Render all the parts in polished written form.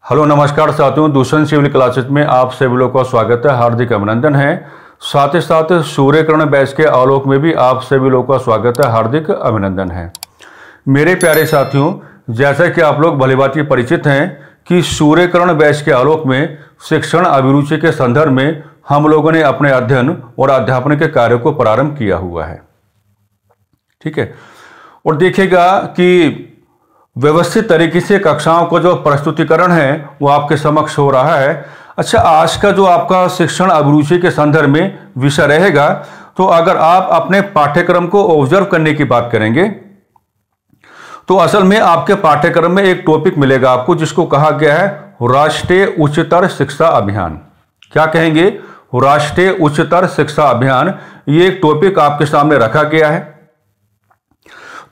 Hello नमस्कार साथियों, Dushyant civil classes में आप सभी लोगों का स्वागत है, हार्दिक अभिनंदन है। साथ ही साथ सूर्यकिरण बैच के आलोक में भी आप सभी लोगों का स्वागत है, हार्दिक अभिनंदन है। मेरे प्यारे साथियों, जैसा कि आप लोग भलीभांति परिचित हैं कि सूर्यकिरण बैच के आलोक में शिक्षण अभिरुचि के संदर्भ में हम लोगों ने अपने अध्ययन और अध्यापन के कार्य को प्रारंभ किया हुआ है। ठीक है, और देखिएगा कि व्यवस्थित तरीके से कक्षाओं को जो प्रस्तुतिकरण है वो आपके समक्ष हो रहा है। अच्छा, आज का जो आपका शिक्षण अभिरुचि के संदर्भ में विषय रहेगा, तो अगर आप अपने पाठ्यक्रम को ऑब्जर्व करने की बात करेंगे तो असल में आपके पाठ्यक्रम में एक टॉपिक मिलेगा आपको, जिसको कहा गया है राष्ट्रीय उच्चतर शिक्षा अभियान। क्या कहेंगे? राष्ट्रीय उच्चतर शिक्षा अभियान। ये एक टॉपिक आपके सामने रखा गया है।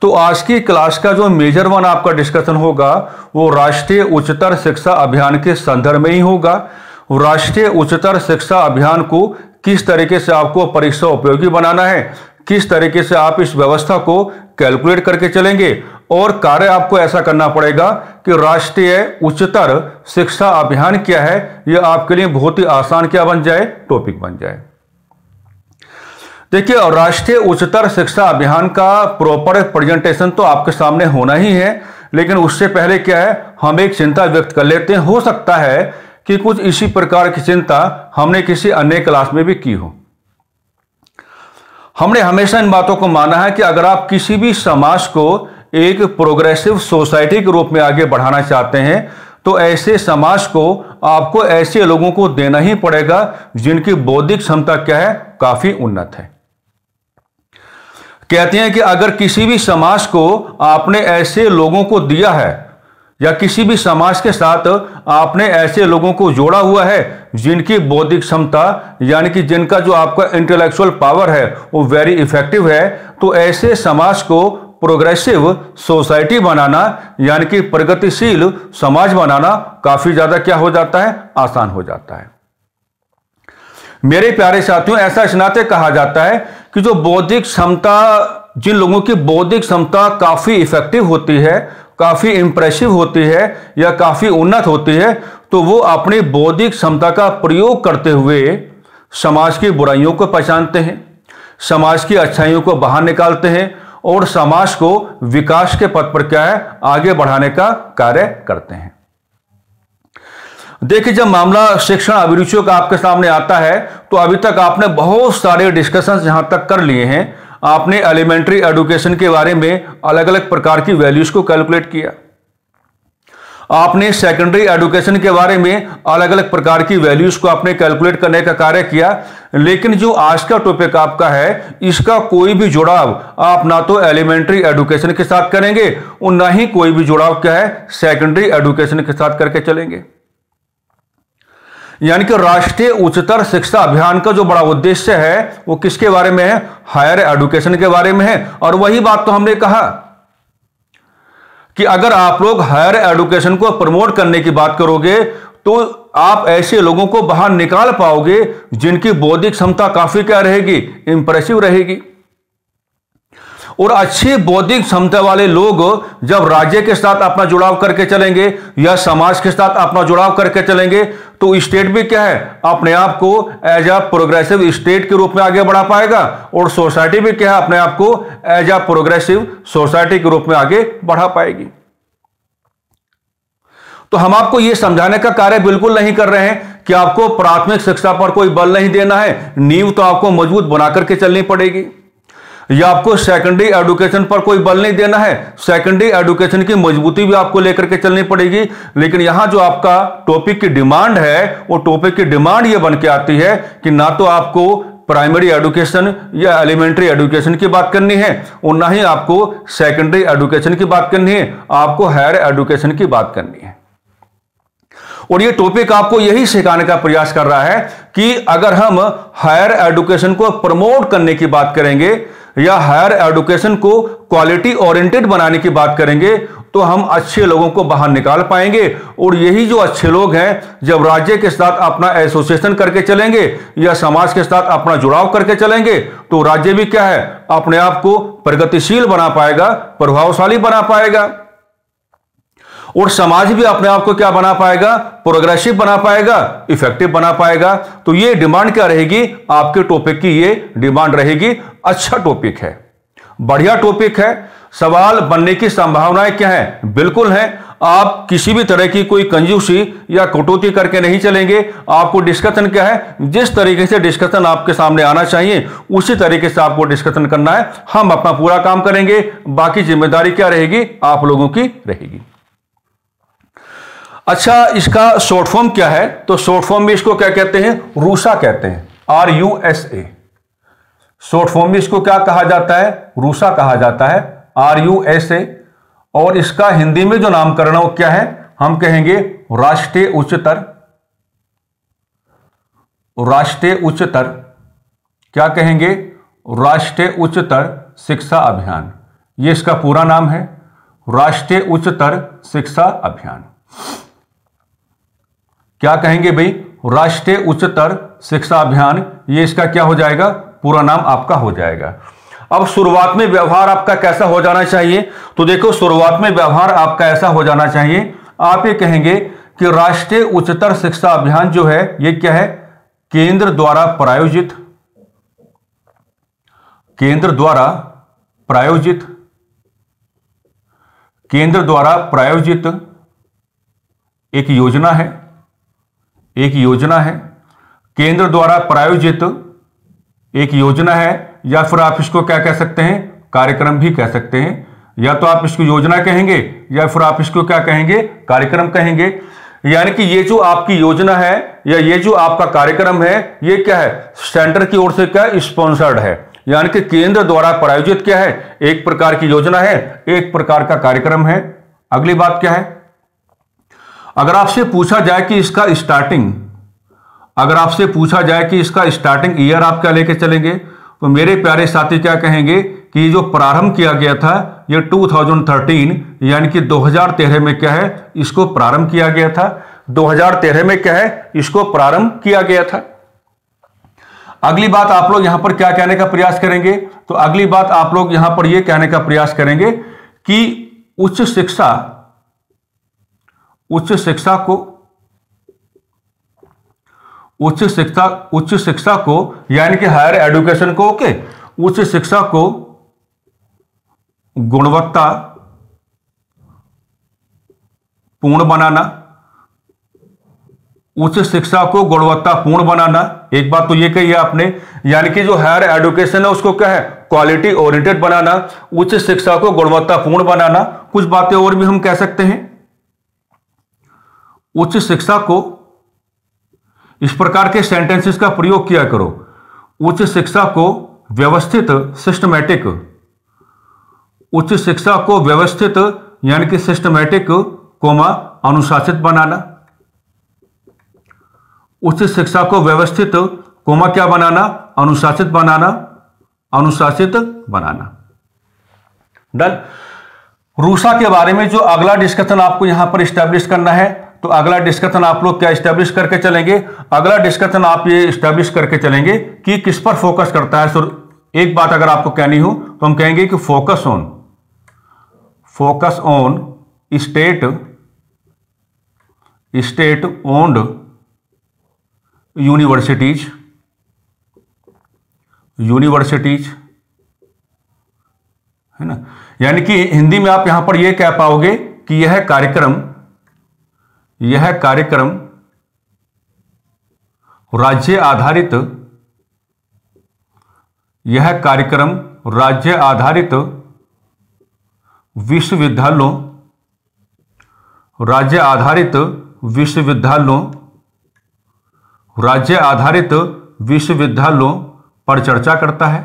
तो आज की क्लास का जो मेजर वन आपका डिस्कशन होगा वो राष्ट्रीय उच्चतर शिक्षा अभियान के संदर्भ में ही होगा। राष्ट्रीय उच्चतर शिक्षा अभियान को किस तरीके से आपको परीक्षा उपयोगी बनाना है, किस तरीके से आप इस व्यवस्था को कैलकुलेट करके चलेंगे, और कार्य आपको ऐसा करना पड़ेगा कि राष्ट्रीय उच्चतर शिक्षा अभियान क्या है यह आपके लिए बहुत ही आसान क्या बन जाए, टॉपिक बन जाए। देखिए, राष्ट्रीय उच्चतर शिक्षा अभियान का प्रॉपर प्रेजेंटेशन तो आपके सामने होना ही है, लेकिन उससे पहले क्या है, हम एक चिंता व्यक्त कर लेते हैं। हो सकता है कि कुछ इसी प्रकार की चिंता हमने किसी अन्य क्लास में भी की हो। हमने हमेशा इन बातों को माना है कि अगर आप किसी भी समाज को एक प्रोग्रेसिव सोसाइटी के रूप में आगे बढ़ाना चाहते हैं तो ऐसे समाज को आपको ऐसे लोगों को देना ही पड़ेगा जिनकी बौद्धिक क्षमता क्या है, काफी उन्नत है। कहते हैं कि अगर किसी भी समाज को आपने ऐसे लोगों को दिया है या किसी भी समाज के साथ आपने ऐसे लोगों को जोड़ा हुआ है जिनकी बौद्धिक क्षमता यानी कि जिनका जो आपका इंटेलेक्चुअल पावर है वो वेरी इफेक्टिव है, तो ऐसे समाज को प्रोग्रेसिव सोसाइटी बनाना यानी कि प्रगतिशील समाज बनाना काफी ज्यादा क्या हो जाता है, आसान हो जाता है। मेरे प्यारे साथियों, ऐसा इस नाते कहा जाता है कि जो बौद्धिक क्षमता, जिन लोगों की बौद्धिक क्षमता काफी इफेक्टिव होती है, काफी इंप्रेसिव होती है या काफी उन्नत होती है, तो वो अपनी बौद्धिक क्षमता का प्रयोग करते हुए समाज की बुराइयों को पहचानते हैं, समाज की अच्छाइयों को बाहर निकालते हैं और समाज को विकास के पथ पर क्या है, आगे बढ़ाने का कार्य करते हैं। देखिए, जब मामला शिक्षण अभिरुचियों का आपके सामने आता है तो अभी तक आपने बहुत सारे डिस्कशंस यहां तक कर लिए हैं। आपने एलिमेंट्री एजुकेशन के बारे में अलग अलग प्रकार की वैल्यूज को कैलकुलेट किया, आपने सेकेंडरी एजुकेशन के बारे में अलग अलग प्रकार की वैल्यूज को आपने कैलकुलेट करने का कार्य किया, लेकिन जो आज का टॉपिक आपका है इसका कोई भी जुड़ाव आप ना तो एलिमेंट्री एजुकेशन के साथ करेंगे और ना ही कोई भी जुड़ाव क्या है, सेकेंडरी एजुकेशन के साथ करके चलेंगे। यानी कि राष्ट्रीय उच्चतर शिक्षा अभियान का जो बड़ा उद्देश्य है वो किसके बारे में है, हायर एजुकेशन के बारे में है। और वही बात तो हमने कहा कि अगर आप लोग हायर एजुकेशन को प्रमोट करने की बात करोगे तो आप ऐसे लोगों को बाहर निकाल पाओगे जिनकी बौद्धिक क्षमता काफी क्या रहेगी, इंप्रेसिव रहेगी। और अच्छी बौद्धिक क्षमता वाले लोग जब राज्य के साथ अपना जुड़ाव करके चलेंगे या समाज के साथ अपना जुड़ाव करके चलेंगे तो स्टेट भी क्या है, अपने आप को एज अ प्रोग्रेसिव स्टेट के रूप में आगे बढ़ा पाएगा और सोसाइटी भी क्या है, अपने आप को एज अ प्रोग्रेसिव सोसाइटी के रूप में आगे बढ़ा पाएगी। तो हम आपको यह समझाने का कार्य बिल्कुल नहीं कर रहे हैं कि आपको प्राथमिक शिक्षा पर कोई बल नहीं देना है, नींव तो आपको मजबूत बना करके चलनी पड़ेगी, या आपको सेकेंडरी एजुकेशन पर कोई बल नहीं देना है, सेकेंडरी एजुकेशन की मजबूती भी आपको लेकर के चलनी पड़ेगी। लेकिन यहां जो आपका टॉपिक की डिमांड है वो टॉपिक की डिमांड ये बन के आती है कि ना तो आपको प्राइमरी एजुकेशन या एलिमेंट्री एजुकेशन की बात करनी है और ना ही आपको सेकेंडरी एजुकेशन की बात करनी है, आपको हायर एजुकेशन की बात करनी है। और ये टॉपिक आपको यही सिखाने का प्रयास कर रहा है कि अगर हम हायर एजुकेशन को प्रमोट करने की बात करेंगे या हायर एजुकेशन को क्वालिटी ओरिएंटेड बनाने की बात करेंगे तो हम अच्छे लोगों को बाहर निकाल पाएंगे। और यही जो अच्छे लोग हैं जब राज्य के साथ अपना एसोसिएशन करके चलेंगे या समाज के साथ अपना जुड़ाव करके चलेंगे तो राज्य भी क्या है, अपने आप को प्रगतिशील बना पाएगा, प्रभावशाली बना पाएगा। और समाज भी अपने आप को क्या बना पाएगा, प्रोग्रेसिव बना पाएगा, इफेक्टिव बना पाएगा। तो ये डिमांड क्या रहेगी आपके टॉपिक की, ये डिमांड रहेगी। अच्छा टॉपिक है, बढ़िया टॉपिक है। सवाल बनने की संभावनाएं क्या है, बिल्कुल है। आप किसी भी तरह की कोई कंजूसी या कटौती करके नहीं चलेंगे। आपको डिस्कशन क्या है, जिस तरीके से डिस्कशन आपके सामने आना चाहिए उसी तरीके से आपको डिस्कशन करना है। हम अपना पूरा काम करेंगे, बाकी जिम्मेदारी क्या रहेगी, आप लोगों की रहेगी। अच्छा, इसका शॉर्ट फॉर्म क्या है, तो शॉर्ट फॉर्म में इसको क्या कहते हैं, रूसा कहते हैं, RUSA। शॉर्ट फॉर्म में इसको क्या कहा जाता है, रूसा कहा जाता है, RUSA। और इसका हिंदी में जो नामकरण है वो क्या है, हम कहेंगे राष्ट्रीय उच्चतर, राष्ट्रीय उच्चतर, क्या कहेंगे, राष्ट्रीय उच्चतर शिक्षा अभियान। ये इसका पूरा नाम है, राष्ट्रीय उच्चतर शिक्षा अभियान। क्या कहेंगे भाई, राष्ट्रीय उच्चतर शिक्षा अभियान। ये इसका क्या हो जाएगा, पूरा नाम आपका हो जाएगा। अब शुरुआत में व्यवहार आपका कैसा हो जाना चाहिए, तो देखो शुरुआत में व्यवहार आपका ऐसा हो जाना चाहिए, आप ये कहेंगे कि राष्ट्रीय उच्चतर शिक्षा अभियान जो है ये क्या है, केंद्र द्वारा प्रायोजित, केंद्र द्वारा प्रायोजित, केंद्र द्वारा प्रायोजित एक योजना है, एक योजना है, केंद्र द्वारा प्रायोजित एक योजना है, या फिर आप इसको क्या कह सकते हैं, कार्यक्रम भी कह सकते हैं। या तो आप इसको योजना कहेंगे या फिर आप इसको क्या कहेंगे, कार्यक्रम कहेंगे। यानी कि ये जो आपकी योजना है या ये जो आपका कार्यक्रम है ये क्या है, सेंटर की ओर से क्या स्पॉन्सर्ड है, यानी कि केंद्र द्वारा प्रायोजित क्या है, एक प्रकार की योजना है, एक प्रकार का कार्यक्रम है। अगली बात क्या है, अगर आपसे पूछा जाए कि इसका स्टार्टिंग, अगर आपसे पूछा जाए कि इसका स्टार्टिंग ईयर आप क्या लेके चलेंगे, तो मेरे प्यारे साथी क्या कहेंगे कि ये जो प्रारंभ किया गया था ये 2013 यानी कि 2013 में क्या है, इसको प्रारंभ किया गया था। 2013 में क्या है, इसको प्रारंभ किया गया था। अगली बात आप लोग यहां पर क्या कहने का प्रयास करेंगे, तो अगली बात आप लोग यहां पर यह कहने का प्रयास करेंगे कि उच्च शिक्षा, उच्च शिक्षा को, उच्च शिक्षा को यानी कि हायर एजुकेशन को, ओके, उच्च शिक्षा को गुणवत्ता पूर्ण बनाना, उच्च शिक्षा को गुणवत्ता पूर्ण बनाना। एक बात तो ये कही है आपने, यानी कि जो हायर एजुकेशन है उसको क्या है, क्वालिटी ओरिएंटेड बनाना, उच्च शिक्षा को गुणवत्ता पूर्ण बनाना। कुछ बातें और भी हम कह सकते हैं, उच्च शिक्षा को, इस प्रकार के सेंटेंसेस का प्रयोग किया करो, उच्च शिक्षा को व्यवस्थित, सिस्टमैटिक, उच्च शिक्षा को व्यवस्थित यानी कि सिस्टमैटिक कोमा अनुशासित बनाना, उच्च शिक्षा को व्यवस्थित कोमा क्या बनाना, अनुशासित बनाना, अनुशासित बनाना। डन। रूसा के बारे में जो अगला डिस्कशन आपको यहां पर स्टैब्लिश करना है, तो अगला डिस्कशन आप लोग क्या स्टैब्लिश करके चलेंगे, अगला डिस्कशन आप ये स्टैब्लिश करके चलेंगे कि किस पर फोकस करता है। तो एक बात अगर आपको कहनी हो तो हम कहेंगे कि focus on state owned universities है ना। यानी कि हिंदी में आप यहां पर यह कह पाओगे कि यह कार्यक्रम राज्य आधारित, यह कार्यक्रम राज्य आधारित विश्वविद्यालयों, राज्य आधारित विश्वविद्यालयों पर चर्चा करता है,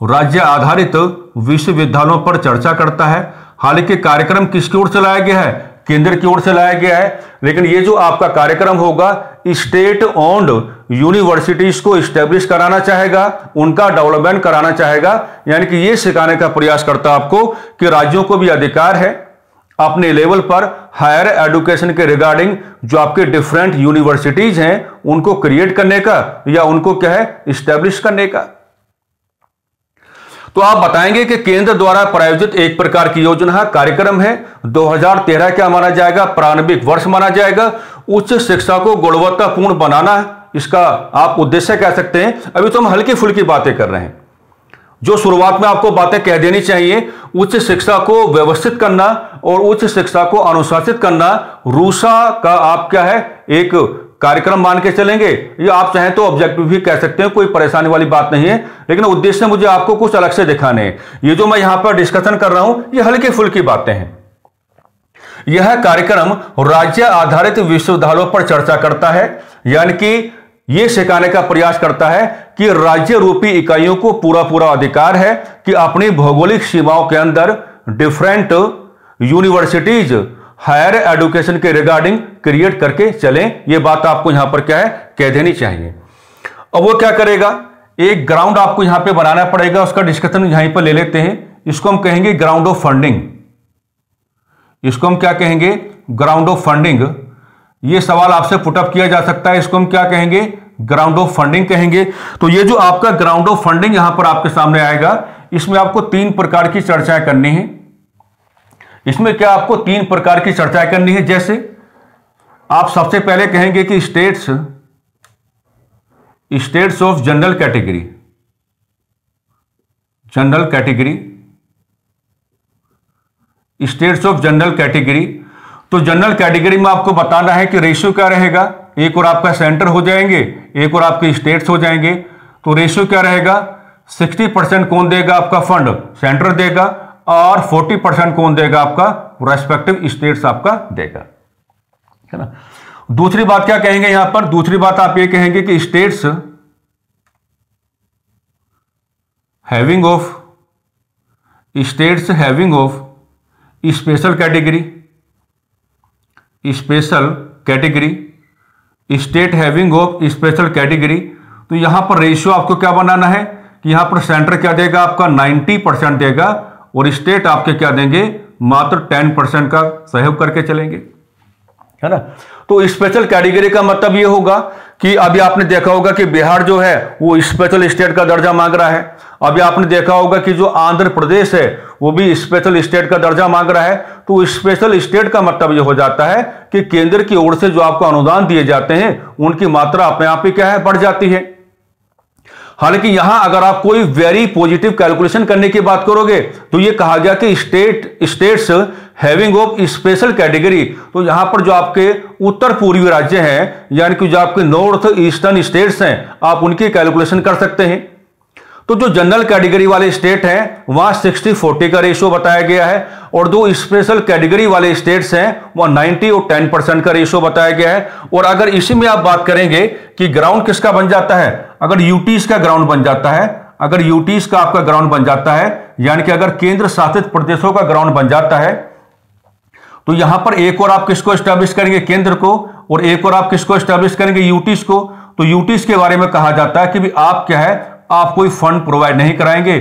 राज्य आधारित विश्वविद्यालयों पर चर्चा करता है। हालांकि कार्यक्रम किसकी ओर चलाया गया है, केंद्र की ओर से लाया गया है, लेकिन ये जो आपका कार्यक्रम होगा स्टेट ओन्ड यूनिवर्सिटीज को स्टैब्लिश कराना चाहेगा, उनका डेवलपमेंट कराना चाहेगा। यानी कि ये सिखाने का प्रयास करता है आपको कि राज्यों को भी अधिकार है अपने लेवल पर हायर एजुकेशन के रिगार्डिंग जो आपके डिफरेंट यूनिवर्सिटीज हैं उनको क्रिएट करने का या उनको क्या है, स्टैब्लिश करने का। तो आप बताएंगे कि केंद्र द्वारा प्रायोजित एक प्रकार की योजना कार्यक्रम है, 2013 क्या माना जाएगा, प्रारंभिक वर्ष माना जाएगा, उच्च शिक्षा को गुणवत्तापूर्ण बनाना इसका आप उद्देश्य कह सकते हैं। अभी तो हम हल्की फुल्की बातें कर रहे हैं, जो शुरुआत में आपको बातें कह देनी चाहिए। उच्च शिक्षा को व्यवस्थित करना और उच्च शिक्षा को अनुशासित करना रूसा का आप क्या है एक कार्यक्रम मान के चलेंगे, ये आप चाहें तो ऑब्जेक्टिव भी कह सकते हैं, कोई परेशानी वाली बात नहीं है, लेकिन उद्देश्य मुझे आपको कुछ अलग से दिखाने हैं। ये जो मैं यहां पर डिस्कशन कर रहा हूं ये हल्की फुल्की बातें हैं। यह कार्यक्रम राज्य आधारित विश्वविद्यालयों पर चर्चा करता है, यानी कि यह सिखाने का प्रयास करता है कि राज्य रूपी इकाइयों को पूरा पूरा अधिकार है कि अपनी भौगोलिक सीमाओं के अंदर डिफरेंट यूनिवर्सिटीज हायर एजुकेशन के रिगार्डिंग क्रिएट करके चलें। यह बात आपको यहां पर क्या है कह देनी चाहिए। अब वो क्या करेगा, एक ग्राउंड आपको यहां पे बनाना पड़ेगा, उसका डिस्कशन यहीं पर ले लेते हैं। इसको हम कहेंगे ग्राउंड ऑफ फंडिंग। इसको हम क्या कहेंगे, ग्राउंड ऑफ फंडिंग। यह सवाल आपसे पुटअप किया जा सकता है, इसको हम क्या कहेंगे, ग्राउंड ऑफ फंडिंग कहेंगे। तो ये जो आपका ग्राउंड ऑफ फंडिंग यहां पर आपके सामने आएगा, इसमें आपको 3 प्रकार की चर्चाएं करनी है। इसमें क्या आपको 3 प्रकार की चर्चाएं करनी है। जैसे आप सबसे पहले कहेंगे कि states of general category, states of general category. तो जनरल कैटेगरी में आपको बताना है कि रेशियो क्या रहेगा, एक और आपका सेंटर हो जाएंगे, एक और आपके स्टेट्स हो जाएंगे। तो रेशियो क्या रहेगा, 60% कौन देगा आपका फंड, सेंटर देगा, और 40% कौन देगा आपका रेस्पेक्टिव स्टेट्स आपका देगा, है ना। दूसरी बात क्या कहेंगे यहां पर, दूसरी बात आप ये कहेंगे कि states having of special category, state having of special category. तो यहां पर रेशियो आपको क्या बनाना है कि यहां पर सेंटर क्या देगा आपका 90% देगा, और स्टेट आपके क्या देंगे मात्र 10% का सहयोग करके चलेंगे, है ना। तो स्पेशल कैटेगरी का मतलब ये होगा कि अभी आपने देखा होगा कि बिहार जो है वो स्पेशल स्टेट का दर्जा मांग रहा है। अभी आपने देखा होगा कि जो आंध्र प्रदेश है वो भी स्पेशल स्टेट का दर्जा मांग रहा है। तो स्पेशल स्टेट का मतलब ये हो जाता है कि केंद्र की ओर से जो आपको अनुदान दिए जाते हैं उनकी मात्रा अपने आप ही क्या है बढ़ जाती है। हालांकि यहां अगर आप कोई वेरी पॉजिटिव कैलकुलेशन करने की बात करोगे तो यह कहा गया कि states having of special category. तो यहां पर जो आपके उत्तर पूर्वी राज्य हैं, यानी कि जो आपके नॉर्थ ईस्टर्न स्टेट्स हैं, आप उनकी कैलकुलेशन कर सकते हैं। तो जो जनरल कैटेगरी वाले स्टेट हैं वहां 60-40 का रेशियो बताया गया है, और जो स्पेशल कैटेगरी वाले स्टेट्स हैं वहां 90 और 10% का रेशियो बताया गया है। और अगर इसी में आप बात करेंगे कि ग्राउंड किसका बन जाता है, अगर यूटीज का ग्राउंड बन जाता है, अगर यूटीज का आपका ग्राउंड बन जाता है, यानी कि अगर केंद्र शासित प्रदेशों का ग्राउंड बन जाता है, तो यहां पर एक और आप किसको एस्टैब्लिश करेंगे, केंद्र को, और एक और आप किसको एस्टैब्लिश करेंगे, यूटीज को। तो यूटीज के बारे में कहा जाता है कि भी आप क्या है आप कोई फंड प्रोवाइड नहीं कराएंगे,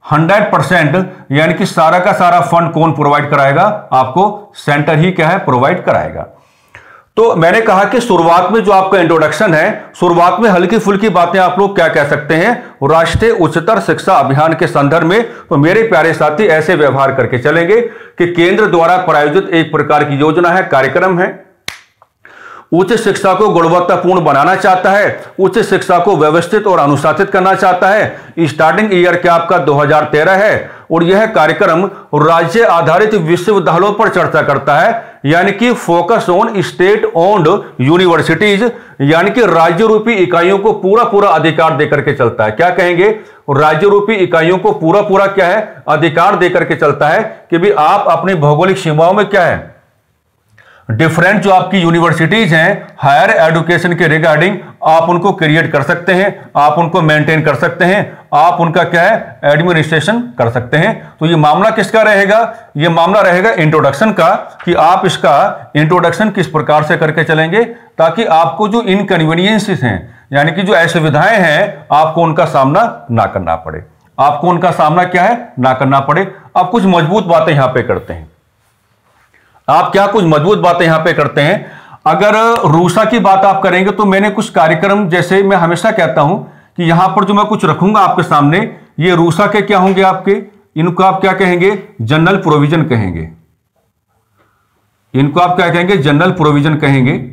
100% यानी कि सारा का सारा फंड कौन प्रोवाइड कराएगा, आपको सेंटर ही क्या है प्रोवाइड कराएगा। तो मैंने कहा कि शुरुआत में जो आपका इंट्रोडक्शन है, शुरुआत में हल्की फुल्की बातें आप लोग क्या कह सकते हैं, राष्ट्रीय उच्चतर शिक्षा अभियान के संदर्भ में। तो मेरे प्यारे साथी ऐसे व्यवहार करके चलेंगे कि केंद्र द्वारा प्रायोजित एक प्रकार की योजना है, कार्यक्रम है, उच्च शिक्षा को गुणवत्तापूर्ण बनाना चाहता है, उच्च शिक्षा को व्यवस्थित और अनुशासित करना चाहता है। स्टार्टिंग ईयर क्या आपका 2013 है, और यह कार्यक्रम राज्य आधारित विश्वविद्यालयों पर चर्चा करता है, यानी कि focus on state owned universities, यानी कि राज्य रूपी इकाइयों को पूरा पूरा अधिकार देकर के चलता है। क्या कहेंगे, राज्य रूपी इकाइयों को पूरा पूरा क्या है अधिकार देकर के चलता है कि भी आप अपनी भौगोलिक सीमाओं में क्या है डिफरेंट जो आपकी यूनिवर्सिटीज हैं हायर एजुकेशन के रिगार्डिंग आप उनको क्रिएट कर सकते हैं, आप उनको मेंटेन कर सकते हैं, आप उनका क्या है एडमिनिस्ट्रेशन कर सकते हैं। तो ये मामला किसका रहेगा, ये मामला रहेगा इंट्रोडक्शन का, कि आप इसका इंट्रोडक्शन किस प्रकार से करके चलेंगे ताकि आपको जो इनकन्वीनियंसेस हैं यानी कि जो असुविधाएं हैं आपको उनका सामना ना करना पड़े, आपको उनका सामना क्या है ना करना पड़े। अब कुछ मजबूत बातें यहां पे करते हैं, आप क्या कुछ मजबूत बातें यहां पे करते हैं। अगर रूसा की बात आप करेंगे तो मैंने कुछ कार्यक्रम, जैसे मैं हमेशा कहता हूं कि यहां पर जो मैं कुछ रखूंगा आपके सामने, ये रूसा के क्या होंगे आपके, इनको आप क्या कहेंगे, जनरल प्रोविजन कहेंगे। इनको आप क्या कहेंगे, जनरल प्रोविजन कहेंगे,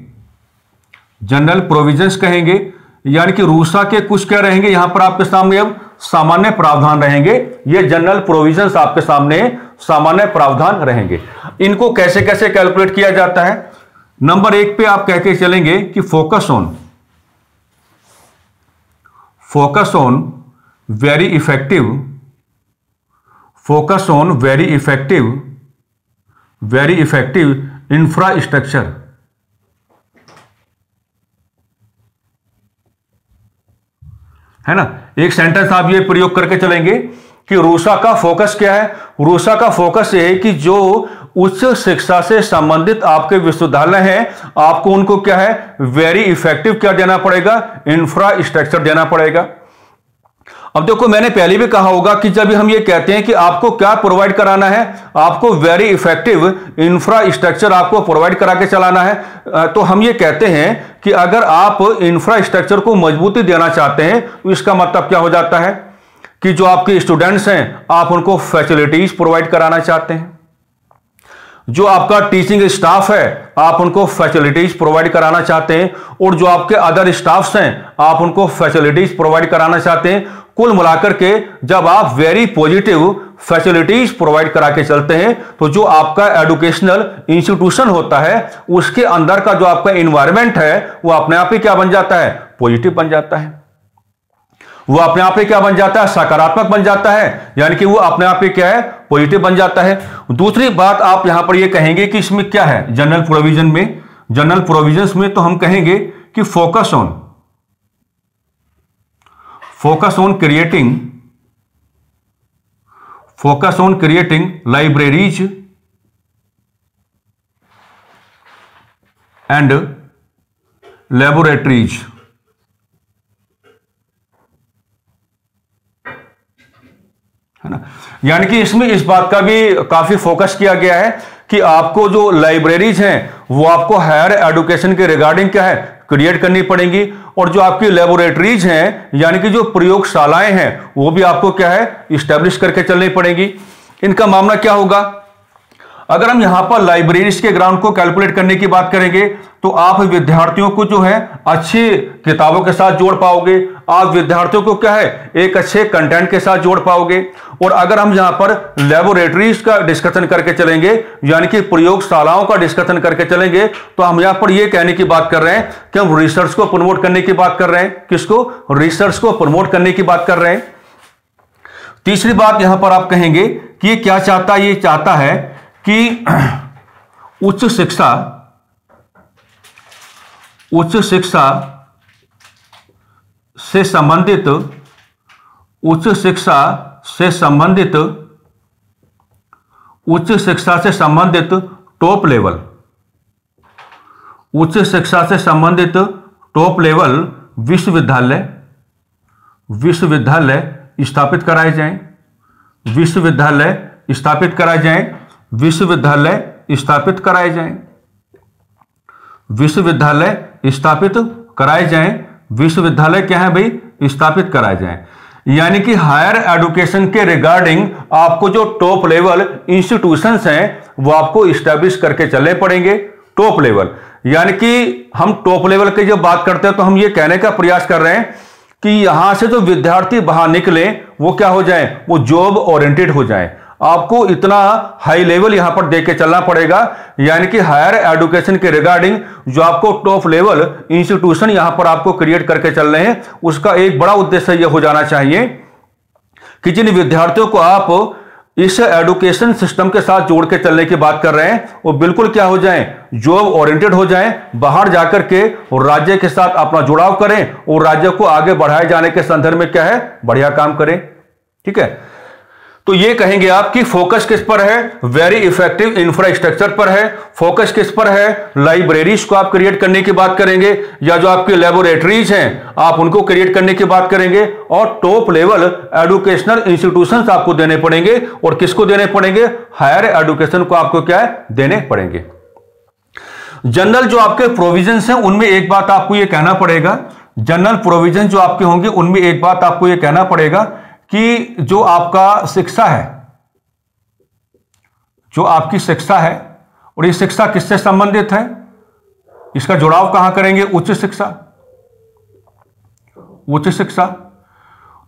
जनरल प्रोविजंस कहेंगे। यानी कि रूसा के कुछ क्या रहेंगे यहां पर आपके सामने, अब सामान्य प्रावधान रहेंगे। ये जनरल प्रोविजंस आपके सामने सामान्य प्रावधान रहेंगे। इनको कैसे कैसे कैलकुलेट किया जाता है, नंबर 1 पे आप कह के चलेंगे कि focus on very effective infrastructure. है ना, एक सेंटेंस आप ये प्रयोग करके चलेंगे कि रूसा का फोकस क्या है। रूसा का फोकस ये है कि जो उच्च शिक्षा से संबंधित आपके विश्वविद्यालय हैं, आपको उनको क्या है, वेरी इफेक्टिव क्या देना पड़ेगा, इंफ्रास्ट्रक्चर देना पड़ेगा। अब देखो, मैंने पहले भी कहा होगा कि जब हम ये कहते हैं कि आपको क्या प्रोवाइड कराना है, आपको वेरी इफेक्टिव इंफ्रास्ट्रक्चर आपको प्रोवाइड करा के चलाना है, तो हम ये कहते हैं कि अगर आप इंफ्रास्ट्रक्चर को मजबूती देना चाहते हैं तो इसका मतलब क्या हो जाता है कि जो आपके स्टूडेंट्स हैं आप उनको फैसिलिटीज प्रोवाइड कराना चाहते हैं, जो आपका टीचिंग स्टाफ है आप उनको फैसिलिटीज प्रोवाइड कराना चाहते हैं, और जो आपके अदर स्टाफ्स हैं आप उनको फैसिलिटीज प्रोवाइड कराना चाहते हैं। कुल मिलाकर के जब आप वेरी पॉजिटिव फैसिलिटीज प्रोवाइड करा के चलते हैं तो जो आपका एजुकेशनल इंस्टीट्यूशन होता है उसके अंदर का जो आपका इन्वायरमेंट है वो अपने आप ही क्या बन जाता है, पॉजिटिव बन जाता है। वो अपने आप ही क्या बन जाता है, सकारात्मक बन जाता है, यानी कि वो अपने आप ही क्या है, पॉजिटिव बन जाता है। दूसरी बात आप यहां पर ये कहेंगे कि इसमें क्या है, जनरल प्रोविजन में, जनरल प्रोविजंस में तो हम कहेंगे कि focus on creating libraries and laboratories. है ना, यानी कि इसमें इस बात का भी काफी फोकस किया गया है कि आपको जो लाइब्रेरीज हैं वो आपको हायर एजुकेशन के रिगार्डिंग क्या है, क्रिएट करनी पड़ेंगी, और जो आपकी लेबोरेटरीज हैं यानी कि जो प्रयोगशालाएं हैं वो भी आपको क्या है, इस्टेब्लिश करके चलनी पड़ेंगी। इनका मामला क्या होगा, अगर हम यहां पर लाइब्रेरीज के ग्राउंड को कैलकुलेट करने की बात करेंगे तो आप विद्यार्थियों को जो है अच्छी किताबों के साथ जोड़ पाओगे, आप विद्यार्थियों को क्या है, एक अच्छे कंटेंट के साथ जोड़ पाओगे। और अगर हम यहां पर लेबोरेटरीज का डिस्कशन करके चलेंगे यानी कि प्रयोगशालाओं का डिस्कशन करके चलेंगे तो हम यहां पर यह कहने की बात कर रहे हैं कि हम रिसर्च को प्रमोट करने की बात कर रहे हैं। किसको, रिसर्च को प्रमोट करने की बात कर रहे हैं। तीसरी बात यहां पर आप कहेंगे कि ये क्या चाहता है, ये चाहता है कि उच्च शिक्षा से संबंधित टॉप लेवल विश्वविद्यालय स्थापित कराए जाएं, विश्वविद्यालय स्थापित कराए जाएं, विश्वविद्यालय क्या है भाई, स्थापित कराए जाएं। यानी कि हायर एजुकेशन के रिगार्डिंग आपको जो टॉप लेवल इंस्टीट्यूशंस हैं वो आपको स्टैब्लिश करके चलने पड़ेंगे। टॉप लेवल यानी कि हम टॉप लेवल की जब बात करते हैं तो हम ये कहने का प्रयास कर रहे हैं कि यहां से जो विद्यार्थी बाहर निकले वो क्या हो जाए, वो जॉब ओरिएंटेड हो जाए। आपको इतना हाई लेवल यहां पर देके चलना पड़ेगा, यानी कि हायर एजुकेशन के रिगार्डिंग जो आपको टॉप लेवल इंस्टीट्यूशन यहां पर आपको क्रिएट करके चल रहे हैं उसका एक बड़ा उद्देश्य यह हो जाना चाहिए कि जिन विद्यार्थियों को आप इस एजुकेशन सिस्टम के साथ जोड़ के चलने की बात कर रहे हैं वो बिल्कुल क्या हो जाएं, जॉब ओरिएंटेड हो जाएं, बाहर जाकर के और राज्य के साथ अपना जुड़ाव करें और राज्य को आगे बढ़ाए जाने के संदर्भ में क्या है, बढ़िया काम करें। ठीक है, तो ये कहेंगे आप कि फोकस किस पर है, वेरी इफेक्टिव इंफ्रास्ट्रक्चर पर है। फोकस किस पर है, लाइब्रेरीज को आप क्रिएट करने की बात करेंगे, या जो आपकी लेबोरेटरीज हैं आप उनको क्रिएट करने की बात करेंगे, और टॉप लेवल एजुकेशनल इंस्टीट्यूशंस आपको देने पड़ेंगे। और किसको देने पड़ेंगे, हायर एजुकेशन को आपको क्या है, देने पड़ेंगे। जनरल जो आपके प्रोविजंस हैं उनमें एक बात आपको यह कहना पड़ेगा, जनरल प्रोविजन जो आपके होंगे उनमें एक बात आपको यह कहना पड़ेगा कि जो आपका शिक्षा है, जो आपकी शिक्षा है, और ये शिक्षा किससे संबंधित है, इसका जुड़ाव कहां करेंगे, उच्च शिक्षा। उच्च शिक्षा,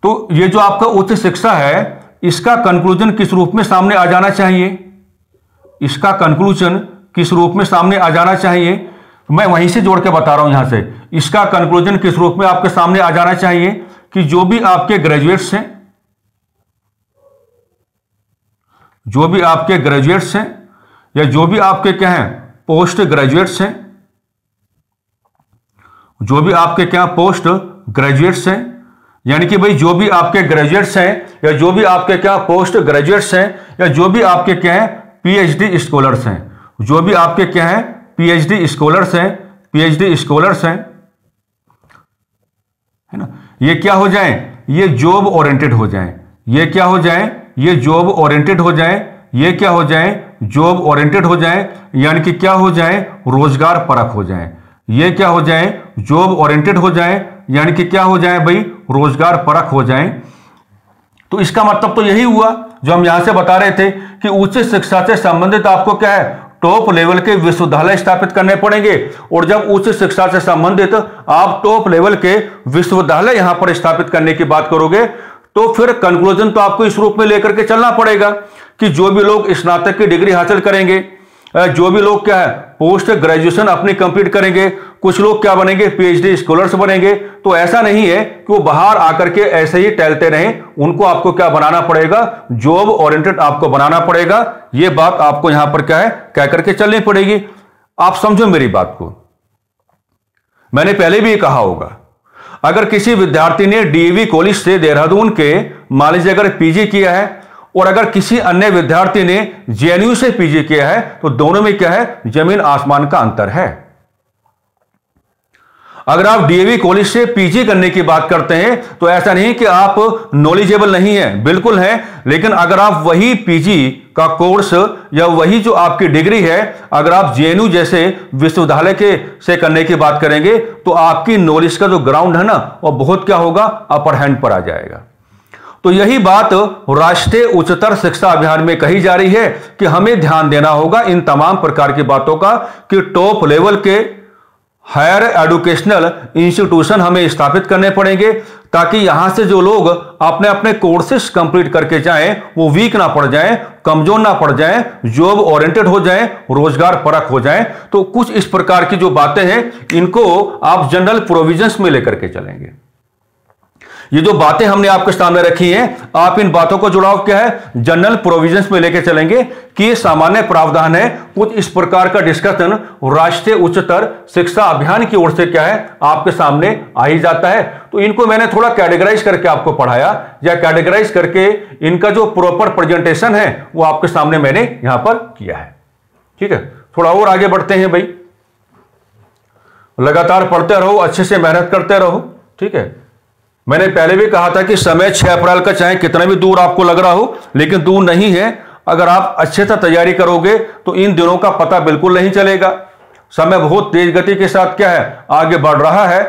तो ये जो आपका उच्च शिक्षा है, इसका कंक्लूजन किस रूप में सामने आ जाना चाहिए, इसका कंक्लूजन किस रूप में सामने आ जाना चाहिए, मैं वहीं से जोड़ के बता रहा हूं यहां से। इसका कंक्लूजन किस रूप में आपके सामने आ जाना चाहिए कि जो भी आपके ग्रेजुएट्स हैं, जो भी आपके ग्रेजुएट्स हैं, या जो भी आपके क्या हैं, पोस्ट ग्रेजुएट्स हैं, जो भी आपके क्या पोस्ट ग्रेजुएट्स हैं, यानी कि भाई जो भी आपके ग्रेजुएट्स हैं, या जो भी आपके क्या पोस्ट ग्रेजुएट्स हैं, या जो भी आपके क्या हैं पीएचडी स्कॉलर्स हैं, जो भी आपके क्या हैं पीएचडी स्कॉलर्स हैं, पीएचडी स्कॉलर्स हैं, है ना, ये क्या हो जाएं, ये जॉब ओरिएंटेड हो जाएं, ये क्या हो जाएं, ये जॉब ओरिएंटेड हो जाएं, ये क्या हो जाएं, जॉब ओरिएंटेड हो जाएं, यानी कि क्या हो जाएं, रोजगार परक हो जाएं, ये क्या हो जाएं, जॉब ओरिएंटेड हो जाएं, यानी कि क्या हो जाएं भाई, रोजगार परक हो जाएं। तो इसका मतलब तो यही हुआ जो हम यहां से बता रहे थे कि उच्च शिक्षा से संबंधित आपको क्या है, टॉप लेवल के विश्वविद्यालय स्थापित करने पड़ेंगे, और जब उच्च शिक्षा से संबंधित आप टॉप लेवल के विश्वविद्यालय यहां पर स्थापित करने की बात करोगे, तो फिर कंक्लूजन तो आपको इस रूप में लेकर के चलना पड़ेगा कि जो भी लोग स्नातक की डिग्री हासिल करेंगे, जो भी लोग क्या है पोस्ट ग्रेजुएशन अपनी कंप्लीट करेंगे, कुछ लोग क्या बनेंगे, पीएचडी स्कॉलर्स बनेंगे। तो ऐसा नहीं है कि वो बाहर आकर के ऐसे ही टहलते रहें, उनको आपको क्या बनाना पड़ेगा, जॉब ओरिएंटेड आपको बनाना पड़ेगा। ये बात आपको यहां पर क्या है कह करके चलनी पड़ेगी। आप समझो मेरी बात को, मैंने पहले भी कहा होगा, अगर किसी विद्यार्थी ने डीएवी कॉलेज से देहरादून के मान लीजिए अगर पीजी किया है, और अगर किसी अन्य विद्यार्थी ने जेएनयू से पीजी किया है, तो दोनों में क्या है, जमीन आसमान का अंतर है। अगर आप डीएवी कॉलेज से पीजी करने की बात करते हैं, तो ऐसा नहीं कि आप नॉलेजेबल नहीं है, बिल्कुल है, लेकिन अगर आप वही पीजी का कोर्स या वही जो आपकी डिग्री है, अगर आप जेएनयू जैसे विश्वविद्यालय के से करने की बात करेंगे, तो आपकी नॉलेज का जो ग्राउंड है ना, वो बहुत क्या होगा, अपर हैंड पर आ जाएगा। तो यही बात राष्ट्रीय उच्चतर शिक्षा अभियान में कही जा रही है कि हमें ध्यान देना होगा इन तमाम प्रकार की बातों का कि टॉप लेवल के हायर एजुकेशनल इंस्टीट्यूशन हमें स्थापित करने पड़ेंगे, ताकि यहां से जो लोग अपने अपने कोर्सेस कंप्लीट करके जाएं, वो वीक ना पड़ जाएं, कमजोर ना पड़ जाएं, जॉब ओरिएंटेड हो जाएं, रोजगार परक हो जाएं। तो कुछ इस प्रकार की जो बातें हैं, इनको आप जनरल प्रोविजंस में लेकर के चलेंगे। ये जो बातें हमने आपके सामने रखी हैं, आप इन बातों को जुड़ाव क्या है, जनरल प्रोविजंस में लेके चलेंगे कि ये सामान्य प्रावधान है। कुछ इस प्रकार का डिस्कशन राष्ट्रीय उच्चतर शिक्षा अभियान की ओर से क्या है, आपके सामने आ ही जाता है। तो इनको मैंने थोड़ा कैटेगराइज करके आपको पढ़ाया, या कैटेगराइज करके इनका जो प्रॉपर प्रेजेंटेशन है वो आपके सामने मैंने यहां पर किया है। ठीक है, थोड़ा और आगे बढ़ते हैं भाई, लगातार पढ़ते रहो, अच्छे से मेहनत करते रहो। ठीक है, मैंने पहले भी कहा था कि समय 6 अप्रैल का चाहे कितना भी दूर आपको लग रहा हो, लेकिन दूर नहीं है। अगर आप अच्छे से तैयारी करोगे तो इन दिनों का पता बिल्कुल नहीं चलेगा। समय बहुत तेज गति के साथ क्या है, आगे बढ़ रहा है।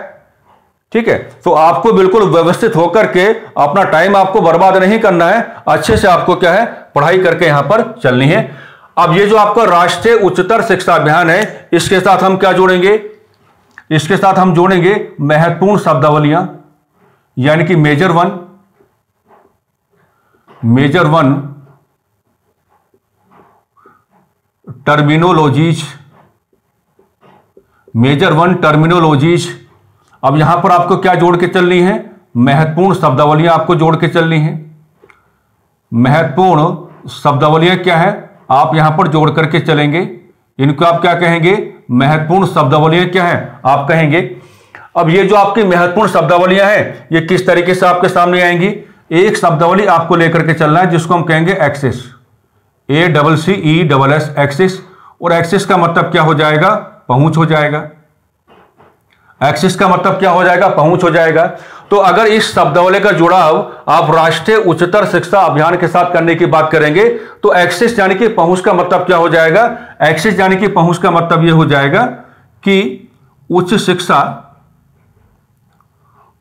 ठीक है, तो आपको बिल्कुल व्यवस्थित होकर के अपना टाइम आपको बर्बाद नहीं करना है, अच्छे से आपको क्या है पढ़ाई करके यहां पर चलनी है। अब ये जो आपका राष्ट्रीय उच्चतर शिक्षा अभियान है, इसके साथ हम क्या जोड़ेंगे, इसके साथ हम जोड़ेंगे महत्वपूर्ण शब्दावलियां, यानी कि major one, terminologies, major one terminologies. अब यहां पर आपको क्या जोड़ के चलनी है, महत्वपूर्ण शब्दावलियां आपको जोड़ के चलनी है। महत्वपूर्ण शब्दावलियां क्या है, आप यहां पर जोड़ करके चलेंगे। इनको आप क्या कहेंगे, महत्वपूर्ण शब्दावलियां क्या है आप कहेंगे। अब ये जो आपकी महत्वपूर्ण शब्दावलियां हैं, ये किस तरीके से आपके सामने आएंगी, एक शब्दावली आपको लेकर के चलना है जिसको हम कहेंगे एक्सिस, ACCESS एक्सिस। और एक्सिस का मतलब क्या हो जाएगा, पहुंच हो जाएगा। एक्सिस का मतलब क्या हो जाएगा, पहुंच हो जाएगा। तो अगर इस शब्दावली का जुड़ाव आप राष्ट्रीय उच्चतर शिक्षा अभियान के साथ करने की बात करेंगे, तो एक्सिस यानी कि पहुंच का मतलब क्या हो जाएगा, एक्सिस यानी कि पहुंच का मतलब यह हो जाएगा कि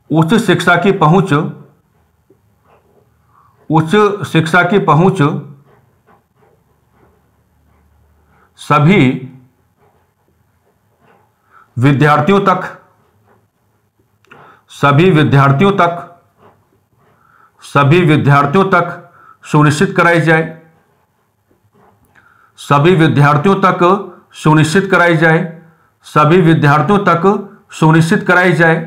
उच्च शिक्षा की पहुंच उच्च शिक्षा की पहुंच सभी विद्यार्थियों तक सुनिश्चित कराई जाए, सभी विद्यार्थियों तक सुनिश्चित कराई जाए, सभी विद्यार्थियों तक सुनिश्चित कराई जाए,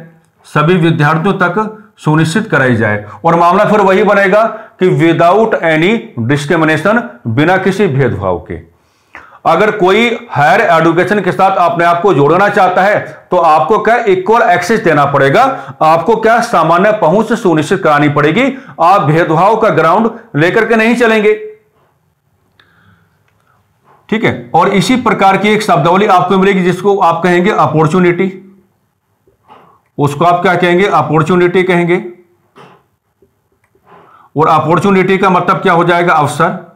सभी विद्यार्थियों तक सुनिश्चित कराई जाए। और मामला फिर वही बनेगा कि विदाउट एनी डिस्क्रिमिनेशन, बिना किसी भेदभाव के। अगर कोई हायर एजुकेशन के साथ अपने आप को जोड़ना चाहता है तो आपको क्या इक्वल एक्सेस देना पड़ेगा, आपको क्या सामान्य पहुंच सुनिश्चित करानी पड़ेगी। आप भेदभाव का ग्राउंड लेकर के नहीं चलेंगे, ठीक है। और इसी प्रकार की एक शब्दावली आपको मिलेगी जिसको आप कहेंगे अपॉर्चुनिटी, उसको आप क्या कहेंगे, अपॉर्चुनिटी कहेंगे। और अपॉर्चुनिटी का मतलब क्या हो जाएगा, अवसर।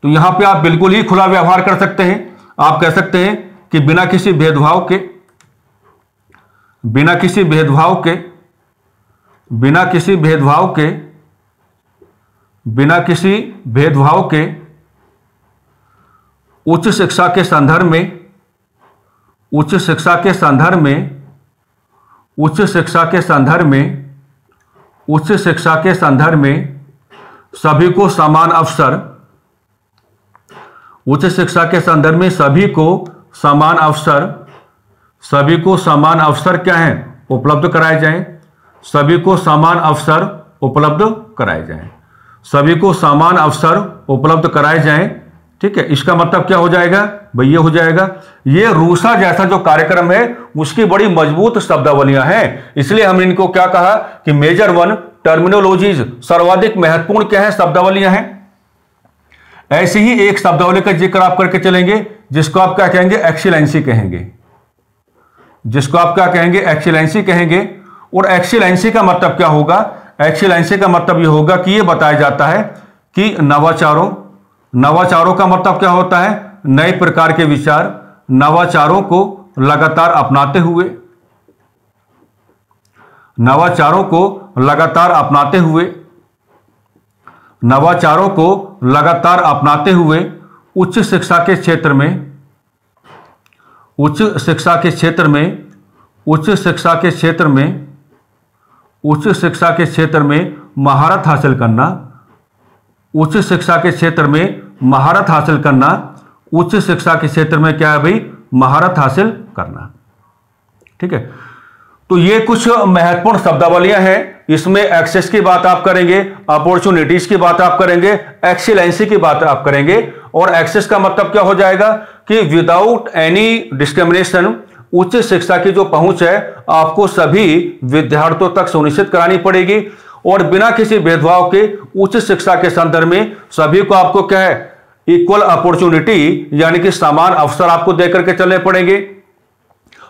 तो यहां पे आप बिल्कुल ही खुला व्यवहार कर सकते हैं। आप कह सकते हैं कि बिना किसी भेदभाव के, बिना किसी भेदभाव के, बिना किसी भेदभाव के, बिना किसी भेदभाव के उच्च शिक्षा के संदर्भ में, उच्च शिक्षा के संदर्भ में, उच्च शिक्षा के संदर्भ में, उच्च शिक्षा के संदर्भ में सभी को समान अवसर, उच्च शिक्षा के संदर्भ में सभी को समान अवसर, सभी को समान अवसर क्या है, उपलब्ध कराए जाएं, सभी को समान अवसर उपलब्ध कराए जाएं, सभी को समान अवसर उपलब्ध कराए जाएं, ठीक है। इसका मतलब क्या हो जाएगा भाई, ये हो जाएगा, ये रूसा जैसा जो कार्यक्रम है उसकी बड़ी मजबूत शब्दावलियां हैं, इसलिए हमने इनको क्या कहा कि मेजर 1 टर्मिनोलॉजीज, सर्वाधिक महत्वपूर्ण क्या है, शब्दावलियां हैं। ऐसी ही एक शब्दावली का जिक्र आप करके चलेंगे जिसको आप क्या कहेंगे, एक्सीलेंसी कहेंगे, जिसको आप क्या कहेंगे, एक्सीलेंसी कहेंगे। और एक्सीलेंसी का मतलब क्या होगा, एक्सीलेंसी का मतलब यह होगा कि यह बताया जाता है कि नवाचारों, नवाचारों का मतलब क्या होता है, नए प्रकार के विचार, नवाचारों को लगातार अपनाते हुए, नवाचारों को लगातार अपनाते हुए, नवाचारों को लगातार अपनाते हुए उच्च शिक्षा के क्षेत्र में, उच्च शिक्षा के क्षेत्र में, उच्च शिक्षा के क्षेत्र में, उच्च शिक्षा के क्षेत्र में महारत हासिल करना, उच्च शिक्षा के क्षेत्र में महारत हासिल करना, उच्च शिक्षा के क्षेत्र में क्या है भाई, महारत हासिल करना, ठीक है। तो ये कुछ महत्वपूर्ण शब्दावलियां हैं। इसमें एक्सेस की बात आप करेंगे, अपॉर्चुनिटीज की बात आप करेंगे, एक्सीलेंसी की बात आप करेंगे। और एक्सेस का मतलब क्या हो जाएगा कि विदाउट एनी डिस्क्रिमिनेशन, उच्च शिक्षा की जो पहुंच है आपको सभी विद्यार्थियों तक सुनिश्चित करानी पड़ेगी। और बिना किसी भेदभाव के उच्च शिक्षा के संदर्भ में सभी को आपको क्या है, इक्वल अपॉर्चुनिटी यानी कि समान अवसर आपको देकर के चलने पड़ेंगे।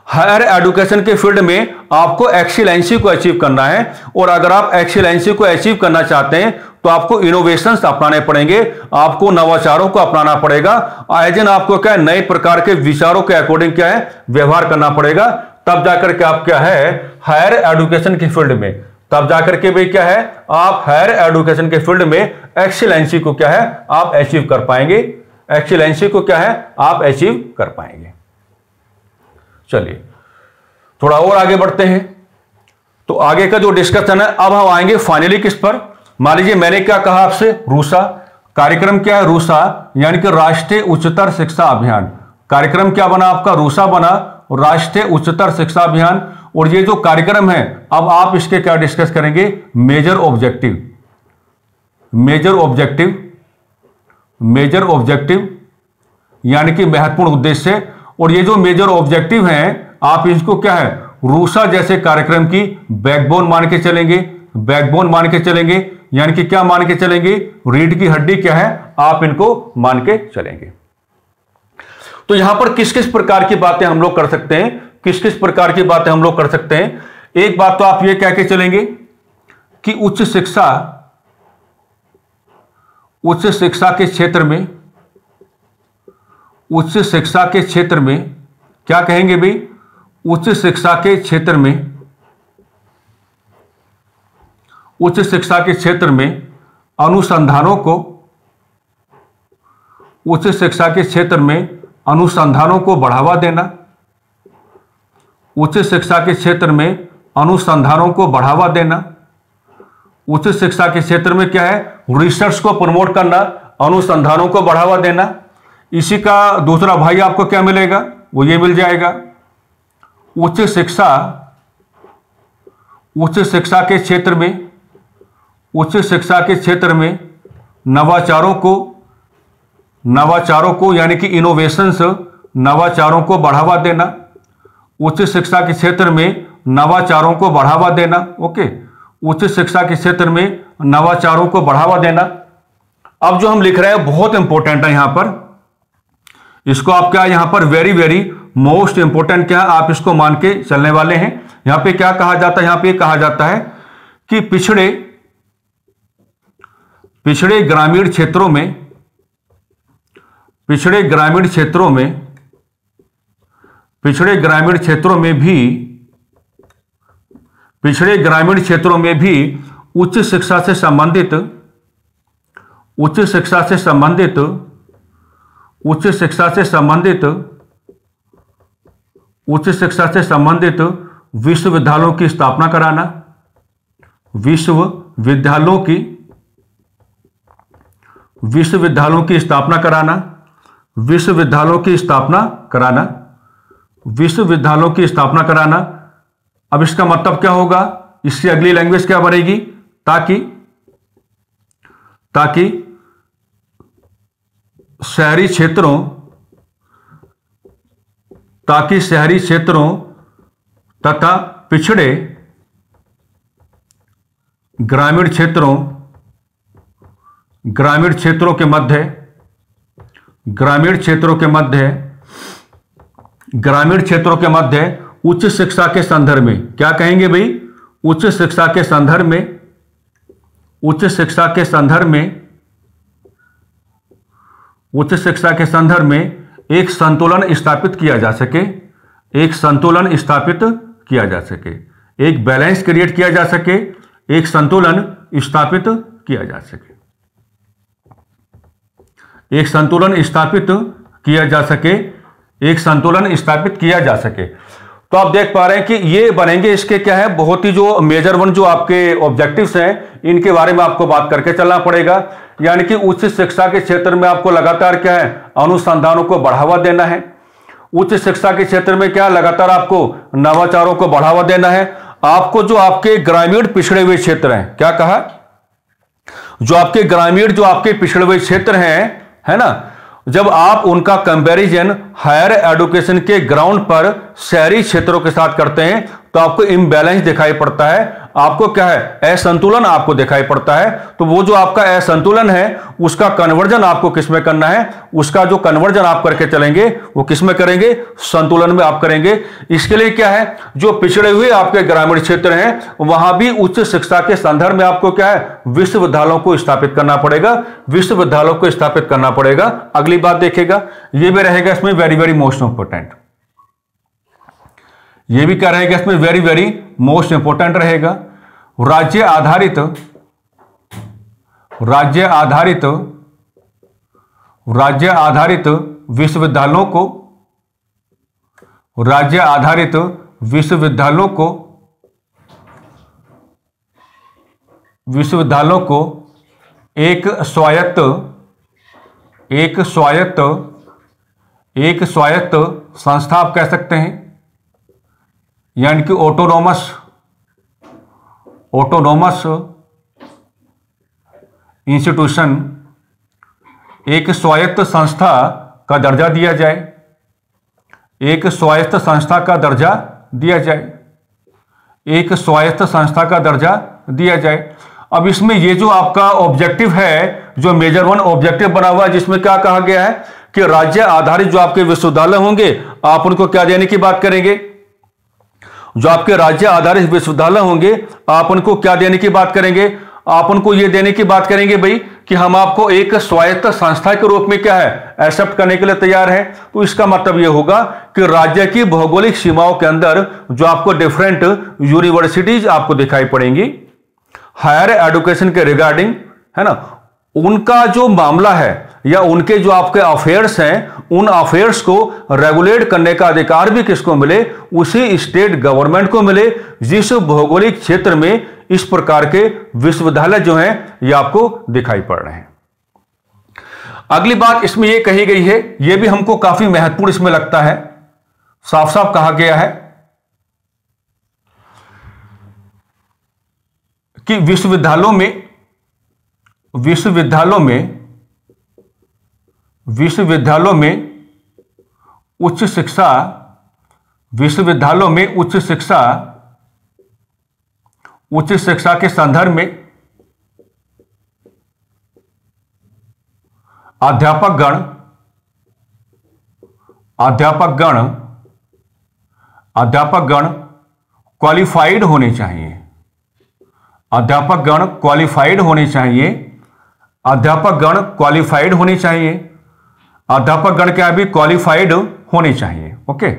हायर एजुकेशन के फील्ड में आपको एक्सीलेंसी को अचीव करना है। और अगर आप एक्सीलेंसी को अचीव करना चाहते हैं तो आपको इनोवेशंस अपनाने पड़ेंगे, आपको नवाचारों को अपनाना पड़ेगा, एज एन आपको क्या है, नए प्रकार के विचारों के अकॉर्डिंग क्या है, व्यवहार करना पड़ेगा। तब जाकर के आप क्या है, हायर एजुकेशन के फील्ड में, तब जाकर के भाई क्या है, आप हायर एजुकेशन के फील्ड में एक्सीलेंसी को क्या है, आप अचीव कर पाएंगे, एक्सीलेंसी को क्या है, आप अचीव कर पाएंगे। चलिए थोड़ा और आगे बढ़ते हैं। तो आगे का जो डिस्कशन है, अब हम आएंगे फाइनली किस पर। मान लीजिए मैंने क्या कहा आपसे, रूसा कार्यक्रम क्या है, रूसा यानी कि राष्ट्रीय उच्चतर शिक्षा अभियान। कार्यक्रम क्या बना आपका, रूसा बना, राष्ट्रीय उच्चतर शिक्षा अभियान। और ये जो कार्यक्रम है अब आप इसके क्या डिस्कस करेंगे, major objective, major objective, major objective यानी कि महत्वपूर्ण उद्देश्य। और ये जो मेजर ऑब्जेक्टिव हैं आप इसको क्या है, रूसा जैसे कार्यक्रम की बैकबोन मान के चलेंगे, बैकबोन मान के चलेंगे यानी कि क्या मान के चलेंगे, रीढ़ की हड्डी क्या है, आप इनको मान के चलेंगे। तो यहां पर किस किस प्रकार की बातें हम लोग कर सकते हैं, किस किस प्रकार की बातें हम लोग कर सकते हैं। एक बात तो आप ये कह के चलेंगे कि उच्च शिक्षा, उच्च शिक्षा के क्षेत्र में, उच्च शिक्षा के क्षेत्र में क्या कहेंगे भाई, उच्च शिक्षा के क्षेत्र में, उच्च शिक्षा के क्षेत्र में अनुसंधानों को, उच्च शिक्षा के क्षेत्र में अनुसंधानों को बढ़ावा देना, उच्च शिक्षा के क्षेत्र में अनुसंधानों को बढ़ावा देना, उच्च शिक्षा के क्षेत्र में क्या है, रिसर्च को प्रमोट करना, अनुसंधानों को बढ़ावा देना। इसी का दूसरा भाई आपको क्या मिलेगा, वो ये मिल जाएगा, उच्च शिक्षा के क्षेत्र में, उच्च शिक्षा के क्षेत्र में नवाचारों को यानी कि इनोवेशंस, नवाचारों को बढ़ावा देना, उच्च शिक्षा के क्षेत्र में नवाचारों को बढ़ावा देना। ओके, उच्च शिक्षा के क्षेत्र में नवाचारों को बढ़ावा देना। अब जो हम लिख रहे हैं बहुत इंपॉर्टेंट है यहां पर, इसको आप क्या यहां पर वेरी वेरी मोस्ट इंपॉर्टेंट क्या है, आप इसको मान के चलने वाले हैं। यहां पे क्या कहा जाता है, यहां पे कहा जाता है कि पिछड़े ग्रामीण क्षेत्रों में, पिछड़े ग्रामीण क्षेत्रों में भी उच्च शिक्षा से संबंधित विश्वविद्यालयों की स्थापना कराना, विश्वविद्यालयों की स्थापना कराना। अब इसका मतलब क्या होगा, इसकी अगली लैंग्वेज क्या बनेगी, ताकि शहरी क्षेत्रों तथा पिछड़े ग्रामीण क्षेत्रों के मध्य उच्च शिक्षा के संदर्भ में, क्या कहेंगे भाई, उच्च शिक्षा के संदर्भ में एक संतुलन स्थापित किया जा सके, एक बैलेंस क्रिएट किया जा सके, एक संतुलन स्थापित किया जा सके। तो आप देख पा रहे हैं कि ये बनेंगे, इसके क्या है, बहुत ही जो मेजर वन जो आपके ऑब्जेक्टिव्स हैं, इनके बारे में आपको बात करके चलना पड़ेगा। यानी कि उच्च शिक्षा के क्षेत्र में आपको लगातार क्या है, अनुसंधानों को बढ़ावा देना है। उच्च शिक्षा के क्षेत्र में क्या, लगातार आपको नवाचारों को बढ़ावा देना है। आपको जो आपके ग्रामीण पिछड़े हुए क्षेत्र हैं, क्या कहा, जो आपके ग्रामीण जो आपके पिछड़े हुए क्षेत्र हैं, है ना, जब आप उनका कंपैरिजन हायर एजुकेशन के ग्राउंड पर शहरी क्षेत्रों के साथ करते हैं तो आपको इम्बैलेंस दिखाई पड़ता है, आपको क्या है, असंतुलन आपको दिखाई पड़ता है। तो वो जो आपका असंतुलन है उसका कन्वर्जन आपको किसमें करना है, उसका जो कन्वर्जन आप करके चलेंगे वो किसमें करेंगे, संतुलन में आप करेंगे। इसके लिए क्या है, जो पिछड़े हुए आपके ग्रामीण क्षेत्र हैं वहां भी उच्च शिक्षा के संदर्भ में आपको क्या है, विश्वविद्यालयों को स्थापित करना पड़ेगा, अगली बात देखेगा, ये भी रहेगा इसमें वेरी वेरी मोस्ट इंपॉर्टेंट, ये भी क्या रहेगा इसमें वेरी वेरी मोस्ट इंपॉर्टेंट रहेगा। राज्य आधारित विश्वविद्यालयों को एक स्वायत्त संस्था आप कह सकते हैं, यानी कि ऑटोनोमस इंस्टीट्यूशन, एक स्वायत्त संस्था का दर्जा दिया जाए, अब इसमें ये जो आपका ऑब्जेक्टिव है, जो मेजर वन ऑब्जेक्टिव बना हुआ है, जिसमें क्या कहा गया है कि राज्य आधारित जो आपके विश्वविद्यालय होंगे आप उनको क्या देने की बात करेंगे, जो आपके राज्य आधारित विश्वविद्यालय होंगे आप उनको क्या देने की बात करेंगे, आप उनको ये देने की बात करेंगे भाई कि हम आपको एक स्वायत्त संस्था के रूप में क्या है, एक्सेप्ट करने के लिए तैयार है। तो इसका मतलब यह होगा कि राज्य की भौगोलिक सीमाओं के अंदर जो आपको डिफरेंट यूनिवर्सिटीज आपको दिखाई पड़ेंगी, हायर एजुकेशन के रिगार्डिंग, है ना, उनका जो मामला है या उनके जो आपके अफेयर्स हैं, उन अफेयर्स को रेगुलेट करने का अधिकार भी किसको मिले? उसी स्टेट गवर्नमेंट को मिले जिस भौगोलिक क्षेत्र में इस प्रकार के विश्वविद्यालय जो हैं ये आपको दिखाई पड़ रहे हैं। अगली बात इसमें यह कही गई है, यह भी हमको काफी महत्वपूर्ण इसमें लगता है, साफ साफ कहा गया है कि विश्वविद्यालयों में उच्च शिक्षा के संदर्भ में अध्यापकगण क्वालिफाइड होने चाहिए। अध्यापकगण क्वालिफाइड होने चाहिए। अध्यापकगण क्या भी क्वालिफाइड होने चाहिए। ओके,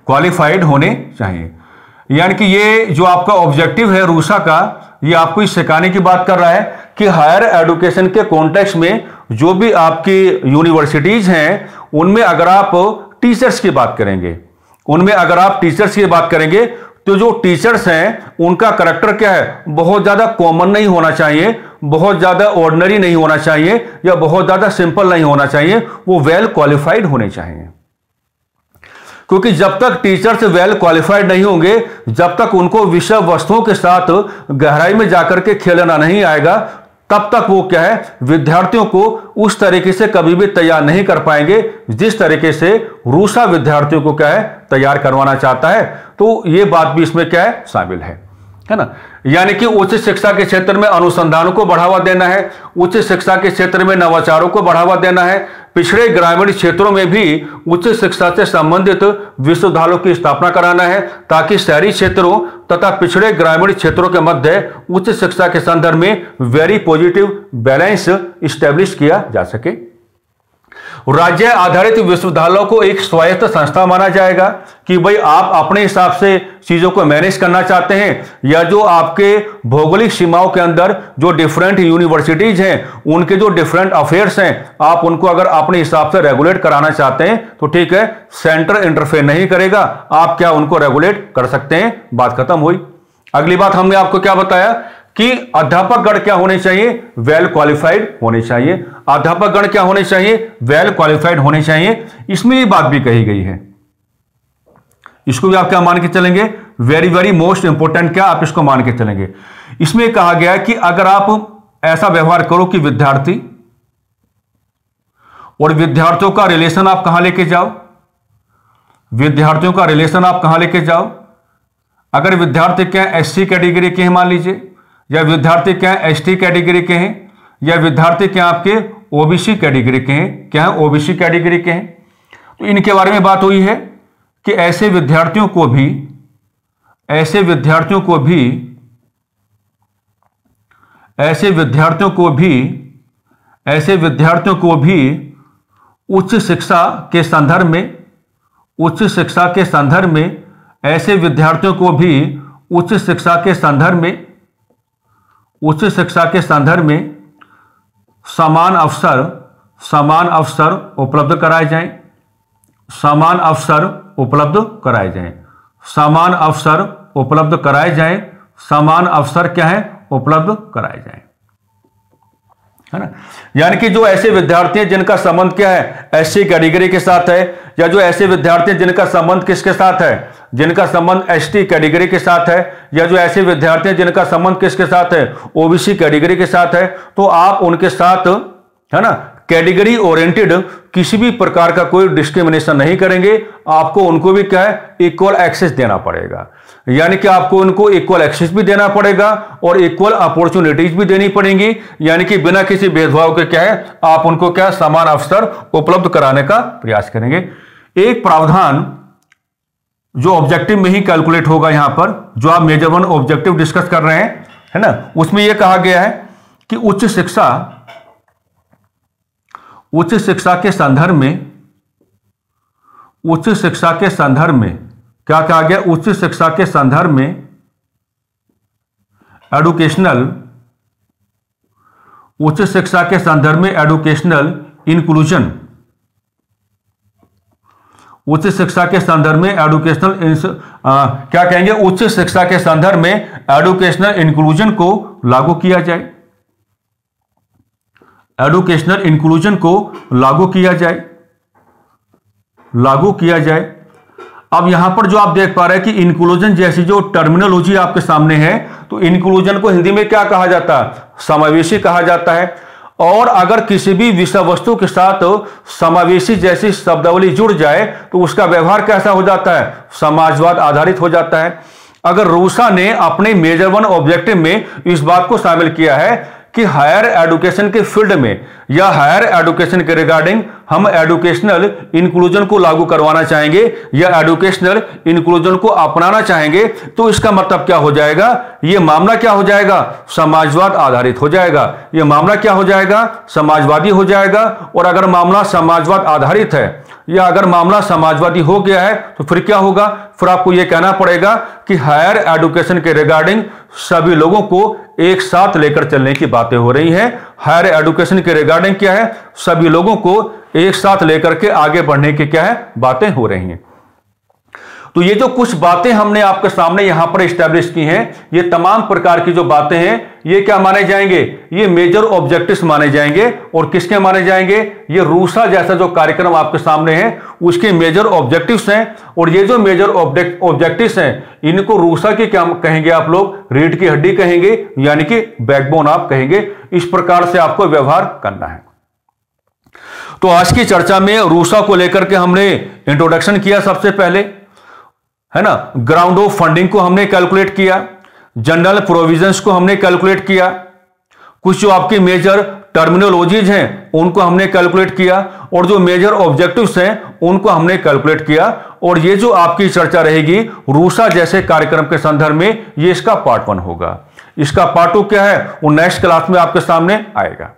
क्वालिफाइड होने चाहिए, यानी कि ये जो आपका ऑब्जेक्टिव है रूसा का, ये आपको इस सिखाने की बात कर रहा है कि हायर एजुकेशन के कॉन्टेक्स्ट में जो भी आपकी यूनिवर्सिटीज हैं उनमें अगर आप टीचर्स की बात करेंगे, तो जो टीचर्स हैं उनका करैक्टर क्या है? बहुत ज्यादा कॉमन नहीं होना चाहिए, बहुत ज्यादा ऑर्डिनरी नहीं होना चाहिए, या बहुत ज्यादा सिंपल नहीं होना चाहिए, वो वेल क्वालिफाइड होने चाहिए। क्योंकि जब तक टीचर्स वेल क्वालिफाइड नहीं होंगे, जब तक उनको विषय वस्तुओं के साथ गहराई में जाकर के खेलना नहीं आएगा, तब तक वो क्या है, विद्यार्थियों को उस तरीके से कभी भी तैयार नहीं कर पाएंगे जिस तरीके से रूसा विद्यार्थियों को क्या है, तैयार करवाना चाहता है। तो ये बात भी इसमें क्या है, शामिल है ना। यानी कि उच्च शिक्षा के क्षेत्र में अनुसंधान को बढ़ावा देना है, उच्च शिक्षा के क्षेत्र में नवाचारों को बढ़ावा देना है, पिछड़े ग्रामीण क्षेत्रों में भी उच्च शिक्षा से संबंधित विश्वविद्यालयों की स्थापना कराना है, ताकि शहरी क्षेत्रों तथा पिछड़े ग्रामीण क्षेत्रों के मध्य उच्च शिक्षा के संदर्भ में वेरी पॉजिटिव बैलेंस स्टैब्लिश किया जा सके। राज्य आधारित विश्वविद्यालयों को एक स्वायत्त संस्था माना जाएगा कि भाई आप अपने हिसाब से चीजों को मैनेज करना चाहते हैं, या जो आपके भौगोलिक सीमाओं के अंदर जो डिफरेंट यूनिवर्सिटीज हैं उनके जो डिफरेंट अफेयर्स हैं, आप उनको अगर अपने हिसाब से रेगुलेट कराना चाहते हैं तो ठीक है, सेंटर इंटरफेयर नहीं करेगा, आप क्या उनको रेगुलेट कर सकते हैं, बात खत्म हुई। अगली बात हमने आपको क्या बताया कि अध्यापकगण क्या होने चाहिए, वेल क्वालिफाइड होने चाहिए। अध्यापकगण क्या होने चाहिए, वेल क्वालिफाइड होने चाहिए। इसमें ये बात भी कही गई है, इसको भी आप क्या मान के चलेंगे, वेरी वेरी मोस्ट इंपोर्टेंट, क्या आप इसको मान के चलेंगे। इसमें कहा गया है कि अगर आप ऐसा व्यवहार करो कि विद्यार्थी और विद्यार्थियों का रिलेशन आप कहां लेके जाओ, अगर विद्यार्थी क्या एससी कैटेगरी के हैं मान लीजिए, या विद्यार्थी क्या एसटी कैटेगरी के हैं, या विद्यार्थी क्या आपके ओबीसी कैटेगरी के हैं, क्या है ओबीसी कैटेगरी के हैं, तो इनके बारे में बात हुई है कि ऐसे विद्यार्थियों को भी उच्च शिक्षा के संदर्भ में ऐसे विद्यार्थियों को भी उच्च शिक्षा के संदर्भ में समान अवसर उपलब्ध कराए जाएं, समान अवसर क्या है, उपलब्ध कराए जाएं, है ना। यानी कि जो ऐसे विद्यार्थी हैं जिनका संबंध क्या है, एससी कैटेगरी के साथ है, या जो ऐसे विद्यार्थी हैं जिनका संबंध किसके साथ है, जिनका संबंध एसटी कैटेगरी के साथ है, या जो ऐसे विद्यार्थी हैं जिनका संबंध किसके साथ है, ओबीसी कैटेगरी के साथ है, तो आप उनके साथ, है ना, कैटेगरी ओरिएंटेड किसी भी प्रकार का कोई डिस्क्रिमिनेशन नहीं करेंगे। आपको उनको भी क्या है, इक्वल एक्सेस देना पड़ेगा, यानी कि आपको उनको इक्वल एक्सेस भी देना पड़ेगा और इक्वल अपॉर्चुनिटीज भी देनी पड़ेंगी, यानी कि बिना किसी भेदभाव के क्या है, आप उनको क्या समान अवसर उपलब्ध कराने का प्रयास करेंगे। एक प्रावधान जो ऑब्जेक्टिव में ही कैलकुलेट होगा, यहां पर जो आप मेजर 1 ऑब्जेक्टिव डिस्कस कर रहे हैं, है ना, उसमें यह कहा गया है कि उच्च शिक्षा के संदर्भ में क्या कहा गया, उच्च शिक्षा के संदर्भ में एडुकेशनल, उच्च शिक्षा के संदर्भ में एडुकेशनल इंक्लूजन, उच्च शिक्षा के संदर्भ में एडुकेशनल क्या कहेंगे, उच्च शिक्षा के संदर्भ में एडुकेशनल इंक्लूजन को लागू किया जाए, एडुकेशनल इंक्लूजन को लागू किया जाए, लागू किया जाए। अब यहां पर जो आप देख पा रहे हैं कि इंक्लूजन जैसी जो टर्मिनोलॉजी आपके सामने है, तो इंक्लूजन को हिंदी में क्या कहा जाता है, समावेशी कहा जाता है। और अगर किसी भी विषय वस्तु के साथ समावेशी जैसी शब्दावली जुड़ जाए तो उसका व्यवहार कैसा हो जाता है, समाजवाद आधारित हो जाता है। अगर रूसा ने अपने मेजर 1 ऑब्जेक्टिव में इस बात को शामिल किया है कि हायर एजुकेशन के फील्ड में या हायर एजुकेशन के रिगार्डिंग हम एजुकेशनल इंक्लूजन को लागू करवाना चाहेंगे या एजुकेशनल इंक्लूजन को अपनाना चाहेंगे, तो इसका मतलब क्या हो जाएगा, यह मामला क्या हो जाएगा, समाजवाद आधारित हो जाएगा। यह मामला क्या हो जाएगा, समाजवादी हो जाएगा। और अगर मामला समाजवाद आधारित है या अगर मामला समाजवादी हो गया है तो फिर क्या होगा, फिर आपको यह कहना पड़ेगा कि हायर एजुकेशन के रिगार्डिंग सभी लोगों को एक साथ लेकर चलने की बातें हो रही हैं। हायर एजुकेशन के रिगार्डिंग क्या है, सभी लोगों को एक साथ लेकर के आगे बढ़ने की क्या है, बातें हो रही हैं। तो ये जो कुछ बातें हमने आपके सामने यहां पर एस्टैब्लिश की हैं, ये तमाम प्रकार की जो बातें हैं ये क्या माने जाएंगे, ये मेजर ऑब्जेक्टिव्स माने जाएंगे। और किसके माने जाएंगे, ये रूसा जैसा जो कार्यक्रम आपके सामने है उसके मेजर ऑब्जेक्टिव्स हैं। और ये जो मेजर ऑब्जेक्टिव्स हैं इनको रूसा के क्या कहेंगे आप लोग, रीढ़ की हड्डी कहेंगे, यानी कि बैकबोन आप कहेंगे। इस प्रकार से आपको व्यवहार करना है। तो आज की चर्चा में रूसा को लेकर के हमने इंट्रोडक्शन किया सबसे पहले, है ना, ग्राउंड ऑफ फंडिंग को हमने कैलकुलेट किया, जनरल प्रोविजंस को हमने कैलकुलेट किया, कुछ जो आपकी मेजर टर्मिनोलॉजीज हैं उनको हमने कैलकुलेट किया, और जो मेजर ऑब्जेक्टिव्स हैं उनको हमने कैलकुलेट किया। और ये जो आपकी चर्चा रहेगी रूसा जैसे कार्यक्रम के संदर्भ में, ये इसका पार्ट 1 होगा। इसका पार्ट 2 क्या है वो नेक्स्ट क्लास में आपके सामने आएगा।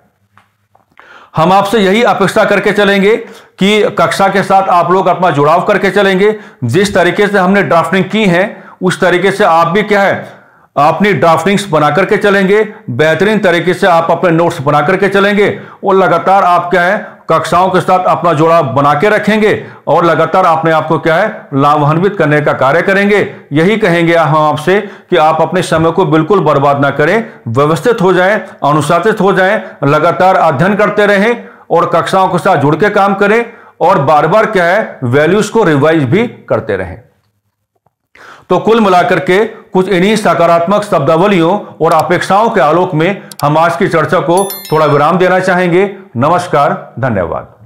हम आपसे यही अपेक्षा करके चलेंगे कि कक्षा के साथ आप लोग अपना जुड़ाव करके चलेंगे। जिस तरीके से हमने ड्राफ्टिंग की है उस तरीके से आप भी क्या है अपनी ड्राफ्टिंग्स बना करके चलेंगे, बेहतरीन तरीके से आप अपने नोट्स बना करके चलेंगे और लगातार आप क्या है कक्षाओं के साथ अपना जुड़ाव बना के रखेंगे और लगातार अपने आप को क्या है लाभान्वित करने का कार्य करेंगे। यही कहेंगे हम आपसे कि आप अपने समय को बिल्कुल बर्बाद ना करें, व्यवस्थित हो जाएं, अनुशासित हो जाएं, लगातार अध्ययन करते रहें और कक्षाओं के साथ जुड़ के काम करें और बार बार क्या है वैल्यूज को रिवाइज भी करते रहें। तो कुल मिलाकर के कुछ इन्हीं सकारात्मक शब्दावलियों और अपेक्षाओं के आलोक में हम आज की चर्चा को थोड़ा विराम देना चाहेंगे। नमस्कार, धन्यवाद।